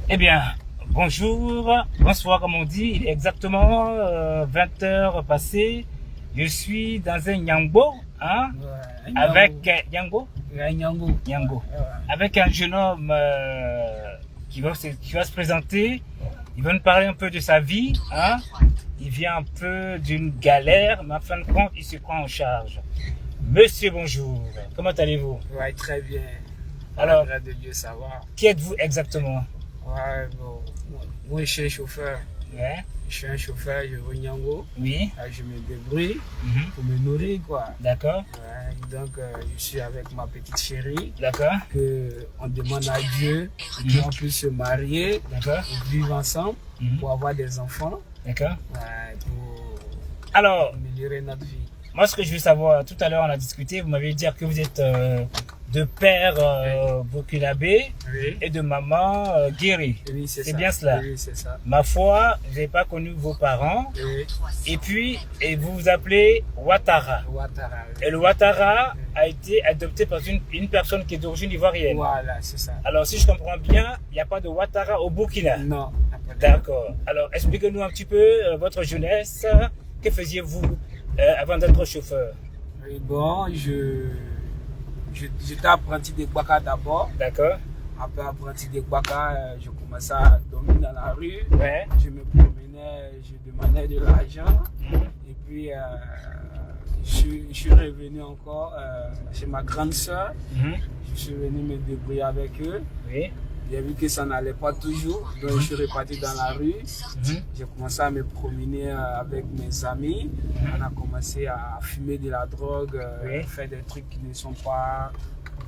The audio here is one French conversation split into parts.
Eh bien, bonjour, bonsoir comme on dit. Il est exactement 20 heures passées. Je suis dans un Nyangbo, hein, avec Nyango, Nyango. avec un jeune homme qui va se présenter. Il va nous parler un peu de sa vie, hein. Il vient un peu d'une galère, mais en fin de compte, il se prend en charge. Monsieur, bonjour. Comment allez-vous? Ouais, très bien. Alors, de Dieu, ça va. qui êtes-vous exactement? Ouais, bon, moi, je suis un chauffeur. Ouais. Je suis un chauffeur, je vais Nyango. Oui. Je me débrouille pour me nourrir, quoi. D'accord. Ouais, donc, je suis avec ma petite chérie. D'accord. On demande à Dieu qu'on puisse se marier, D'accord. vivre ensemble, pour avoir des enfants. D'accord. Ouais, pour Alors, améliorer notre vie. moi, ce que je veux savoir, tout à l'heure, on a discuté, vous m'avez dit que vous êtes de père burkinabé et de maman guéri. Oui, c'est bien cela. Oui, c'est ça. Ma foi, je n'ai pas connu vos parents. Oui. Et puis, vous vous appelez Ouattara. Ouattara. Et le Ouattara a été adopté par une personne qui est d'origine ivoirienne. Voilà, c'est ça. Alors, si je comprends bien, il n'y a pas de Ouattara au Burkina. Non. D'accord. Alors, expliquez-nous un petit peu votre jeunesse. Que faisiez-vous avant d'être chauffeur? Oui, bon, j'étais apprenti de Gbaka d'abord. D'accord. Après apprenti de Gbaka, je commençais à dormir dans la rue. Ouais. Je me promenais, je demandais de l'argent. Et puis, je suis revenu encore chez ma grande soeur. Je suis venu me débrouiller avec eux. Oui. J'ai vu que ça n'allait pas toujours, donc je suis reparti dans la rue. J'ai commencé à me promener avec mes amis. On a commencé à fumer de la drogue, faire des trucs qui ne sont pas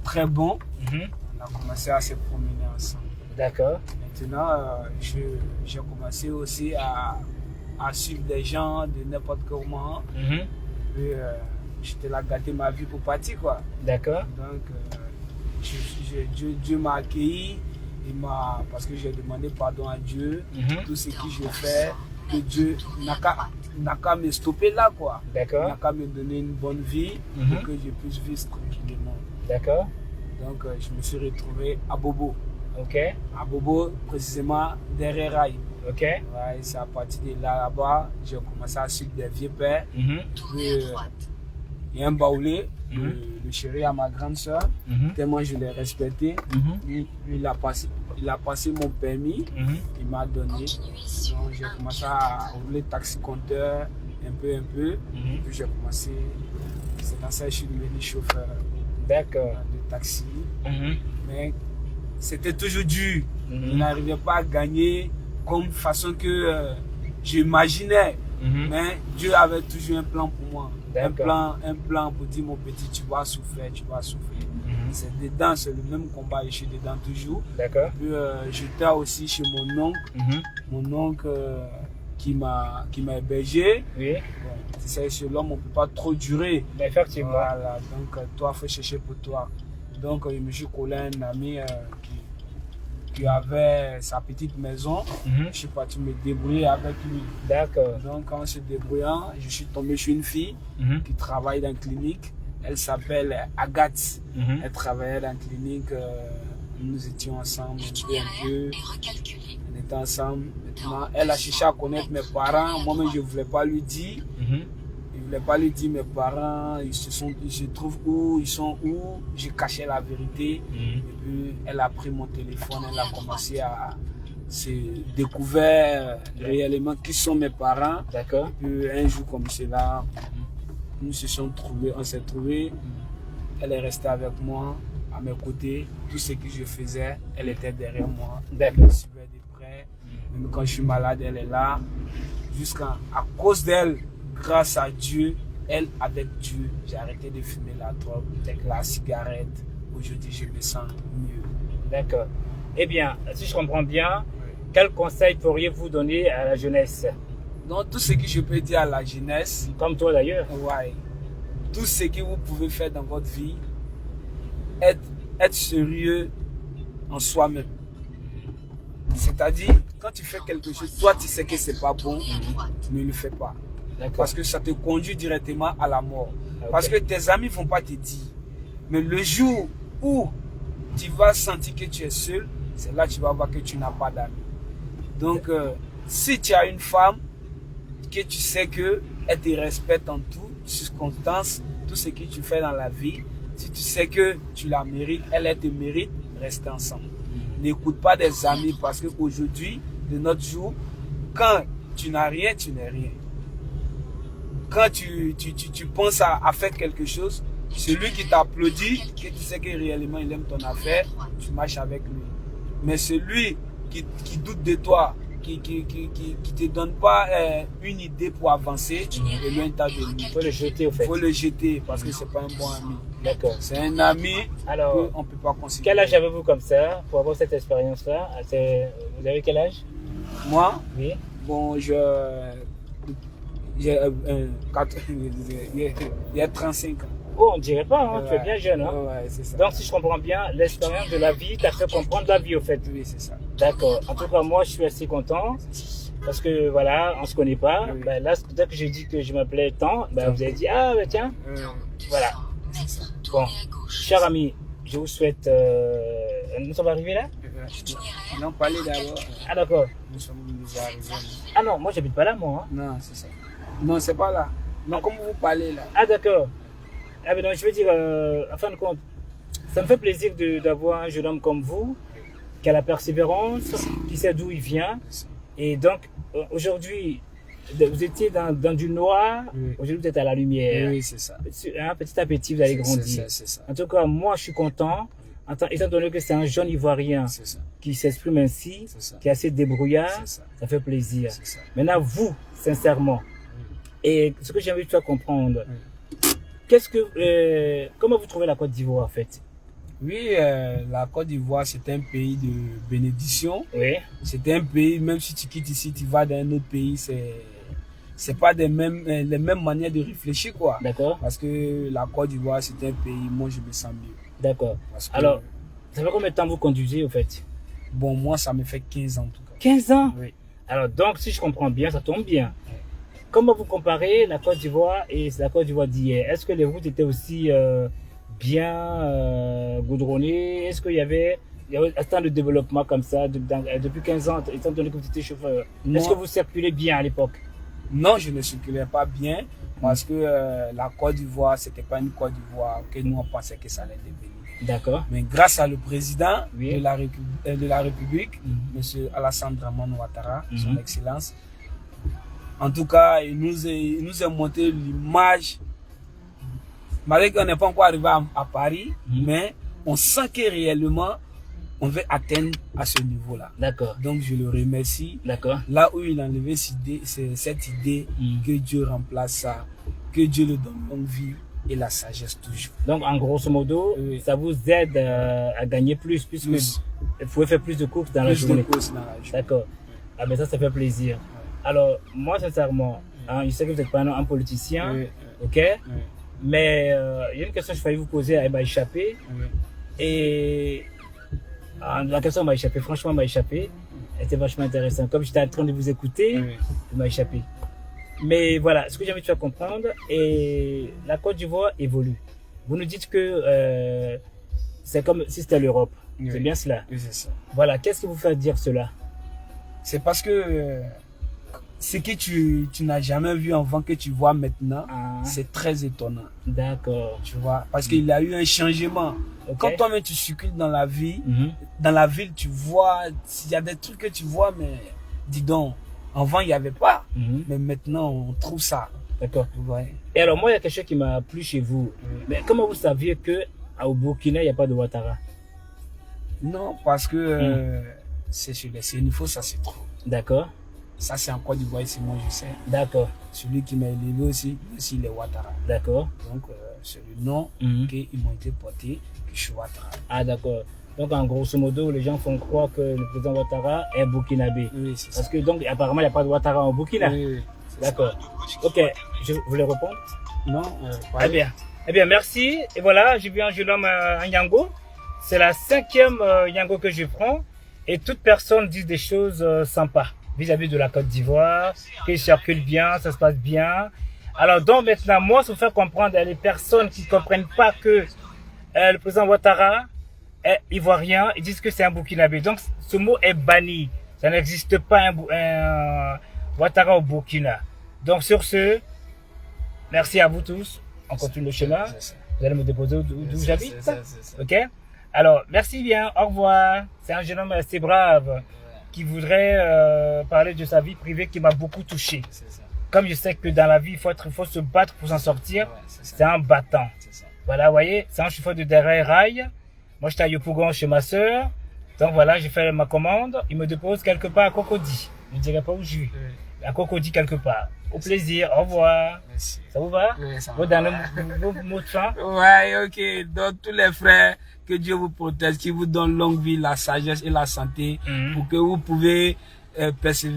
très bons. On a commencé à se promener ensemble. D'accord. Maintenant, j'ai commencé aussi à suivre des gens de n'importe comment. J'étais là gâter ma vie pour partir, quoi. D'accord. Donc, Dieu m'a accueilli. Parce que j'ai demandé pardon à Dieu, tout ce que je fais, que Dieu n'a qu'à me stopper là, quoi. D'accord. N'a qu'à me donner une bonne vie pour que je puisse vivre tranquillement. D'accord. Donc, je me suis retrouvé à Bobo. Ok. À Bobo, précisément derrière Rail. Ok. Ouais, c'est à partir de là-bas, j'ai commencé à suivre des vieux pères. Il y a un baoulé, le chéri à ma grande soeur, tellement je l'ai respecté. Il a passé mon permis, il m'a donné. Donc j'ai commencé à rouler taxi-compteur un peu. Puis j'ai commencé, c'est dans ça que je suis devenu chauffeur de taxi. Mais c'était toujours dur. Je n'arrivais pas à gagner comme façon que j'imaginais. Mais Dieu avait toujours un plan pour moi. Un plan pour dire mon petit, tu vas souffrir. C'est dedans, c'est le même combat et je suis dedans toujours. D'accord. J'étais aussi chez mon oncle. Mon oncle qui m'a hébergé. Oui. Bon, c'est chez l'homme, on ne peut pas trop durer. Mais effectivement. Voilà, donc toi, il faut chercher pour toi. Donc je me suis collé à un ami qui avait sa petite maison. Je suis parti me débrouiller avec lui. D'accord. Donc en se débrouillant, je suis tombé sur une fille qui travaille dans une clinique. Elle s'appelle Agathe. Elle travaillait dans une clinique. Nous étions ensemble un peu. On était ensemble. Maintenant, elle a cherché à connaître mes parents. Moi-même, je ne voulais pas lui dire. Je ne voulais pas lui dire mes parents, ils se trouvent où, ils sont où. J'ai caché la vérité. Et puis, elle a pris mon téléphone, elle a commencé à se découvrir réellement qui sont mes parents. D'accord. Et puis, un jour comme cela, on s'est trouvés. Elle est restée avec moi, à mes côtés. Tout ce que je faisais, elle était derrière moi. Elle me suivait de près. Même quand je suis malade, elle est là. À cause d'elle, grâce à Dieu, avec Dieu, j'ai arrêté de fumer la drogue, la cigarette. Aujourd'hui, je me sens mieux. D'accord. Eh bien, si je comprends bien, quel conseil pourriez-vous donner à la jeunesse? Donc, tout ce que je peux dire à la jeunesse, comme toi d'ailleurs, tout ce que vous pouvez faire dans votre vie, être sérieux en soi-même. C'est-à-dire, quand tu fais quelque chose, toi tu sais que c'est pas bon, ne le fais pas. Parce que ça te conduit directement à la mort. Parce que tes amis vont pas te dire. Mais le jour où tu vas sentir que tu es seul, c'est là que tu vas voir que tu n'as pas d'amis. Donc, si tu as une femme que tu sais qu'elle te respecte en toutes circonstances, tout ce que tu fais dans la vie, si tu sais que tu la mérites, elle te mérite, restez ensemble. N'écoute pas des amis parce qu'aujourd'hui, de notre jour, quand tu n'as rien, tu n'es rien. Quand tu penses à faire quelque chose, celui qui t'applaudit, que tu sais que réellement il aime ton affaire, tu marches avec lui. Mais celui qui doute de toi, qui te donne pas une idée pour avancer, éloigne-toi de lui. Il faut le jeter au fait. Il faut le jeter parce que c'est pas un bon ami. D'accord. C'est un ami qu'on ne peut pas considérer. Quel âge avez-vous comme ça pour avoir cette expérience-là? Vous avez quel âge? Moi? Oui. Bon, j'ai 35 ans. Oh, on dirait pas, hein? Tu es bien jeune. Hein? Ouais, c'est ça. Donc, si je comprends bien, l'expérience de la vie t'a fait comprendre la vie, au fait. Oui, c'est ça. D'accord. En tout cas, moi, je suis assez content. Parce que, voilà, on se connaît pas. Oui. Ben, là, peut-être que j'ai dit que je m'appelais tant. Ben, vous avez dit, ah, ben, tiens. Voilà. Bon, cher ami, je vous souhaite... Nous sommes arrivés là? Non, parlez d'abord. Ah, d'accord. Nous sommes arrivés. Ah non, moi, j'habite pas là, moi. Hein. Non, c'est ça. Non, c'est pas là. Non, comme vous parlez là. Ah, d'accord. Ah, ben, donc, je veux dire, en fin de compte, ça me fait plaisir d'avoir un jeune homme comme vous, qui a la persévérance, qui sait d'où il vient. Et donc, aujourd'hui, vous étiez dans du noir, oui. Aujourd'hui vous êtes à la lumière. Oui, c'est ça. Petit à petit, vous allez grandir. C'est ça. En tout cas, moi, je suis content, étant donné que c'est un jeune Ivoirien qui s'exprime ainsi, qui est assez débrouillard, ça fait plaisir. Maintenant, vous, sincèrement, et ce que j'ai envie de faire comprendre, comment vous trouvez la Côte d'Ivoire, en fait? Oui, la Côte d'Ivoire, c'est un pays de bénédiction. Oui. C'est un pays, même si tu quittes ici, tu vas dans un autre pays, c'est pas les mêmes manières de réfléchir, quoi. D'accord. Parce que la Côte d'Ivoire, c'est un pays, moi, je me sens mieux. D'accord. Alors, ça fait combien de temps vous conduisez, au fait? Bon, moi, ça me fait 15 ans, en tout cas. 15 ans? Oui. Alors, donc, si je comprends bien, ça tombe bien. Oui. Comment vous comparez la Côte d'Ivoire et la Côte d'Ivoire d'hier? Est-ce que les routes étaient aussi bien goudronnées? Est-ce qu'il y avait un temps de développement comme ça depuis 15 ans, étant donné que vous étiez chauffeur? Est-ce que vous circulez bien à l'époque? Non, je ne circulais pas bien parce que la Côte d'Ivoire, c'était pas une Côte d'Ivoire que nous on pensait que ça allait devenir. D'accord. Mais grâce à le président de la République, M. Alassane Dramane Ouattara, son excellence, en tout cas, il nous a montré l'image. Malgré qu'on n'est pas encore arrivé à Paris, mais on sent que réellement, on veut atteindre à ce niveau-là. D'accord. Donc, je le remercie. D'accord. Là où il a enlevé cette idée, que Dieu remplace ça, que Dieu le donne longue vie et la sagesse toujours. Donc, en grosso modo, ça vous aide à gagner plus, puisque vous pouvez faire plus de courses dans la journée. D'accord. Ah, mais ça fait plaisir. Alors, moi, sincèrement, je sais que vous n'êtes pas un politicien, ok? Mais il y a une question que je failli vous poser, elle m'a échappé. Et la question m'a échappé, franchement, m'a échappé. Elle était vachement intéressante. Comme j'étais en train de vous écouter, elle m'a échappé. Mais voilà, ce que j'ai envie de faire comprendre, et la Côte d'Ivoire évolue. Vous nous dites que c'est comme si c'était l'Europe. C'est bien cela? Oui, c'est ça. Voilà, qu'est-ce qui vous fait dire cela? C'est parce que ce que tu n'as jamais vu avant que tu vois maintenant, c'est très étonnant. D'accord. Tu vois, parce qu'il y a eu un changement. Quand toi-même tu circules dans la vie, dans la ville, tu vois, il y a des trucs que tu vois, mais dis donc, avant il n'y avait pas, mais maintenant on trouve ça. D'accord. Ouais. Et alors moi, il y a quelque chose qui m'a plu chez vous. Mais comment vous saviez qu'au Burkina, il n'y a pas de Ouattara? Non, parce que c'est sur les CNIFO, ça c'est trop. D'accord. Ça, c'est en Côte d'Ivoire, c'est moi, je sais. D'accord. Celui qui m'a élevé aussi il est Ouattara. D'accord. Donc, c'est le nom qu'ils m'ont été portés, que je suis Ouattara. Ah, d'accord. Donc, en grosso modo, les gens font croire que le président Ouattara est burkinabé. Oui, c'est ça. Parce que, donc, apparemment, il n'y a pas de Ouattara au Burkina. Oui, d'accord. Ok. Je voulais répondre? Non. Eh bien. Eh bien, merci. Et voilà, j'ai vu un jeune homme, un Yango. C'est la 5e Yango que je prends. Et toute personne dit des choses sympas vis-à-vis de la Côte d'Ivoire, qu'il circule bien, ça se passe bien. Alors donc maintenant, moi, ça me fait comprendre à les personnes qui ne comprennent pas que le président Ouattara ivoirien, ils disent que c'est un Burkinabé. Donc, ce mot est banni. Ça n'existe pas un Ouattara au Burkina. Donc, sur ce, merci à vous tous. On continue le chemin. Vous allez me déposer d'où j'habite. Ok? Alors, merci bien. Au revoir. C'est un jeune homme assez brave qui voudrait parler de sa vie privée qui m'a beaucoup touché. Comme je sais que dans la vie, il faut se battre pour s'en sortir, c'est un battant. Voilà, vous voyez, c'est un chauffeur de derrière rail. Moi, j'étais à Yopougon chez ma soeur. Donc voilà, j'ai fait ma commande. Il me dépose quelque part à Cocody. Je ne dirai pas où je suis. À Cocody quelque part. Au plaisir, au revoir. Merci. Ça vous va? Oui, ça vous va. Dans le mot de fin? Ouais, ok. Donc, tous les frères, que Dieu vous protège, qu'il vous donne longue vie, la sagesse et la santé, pour que vous pouvez persévérer.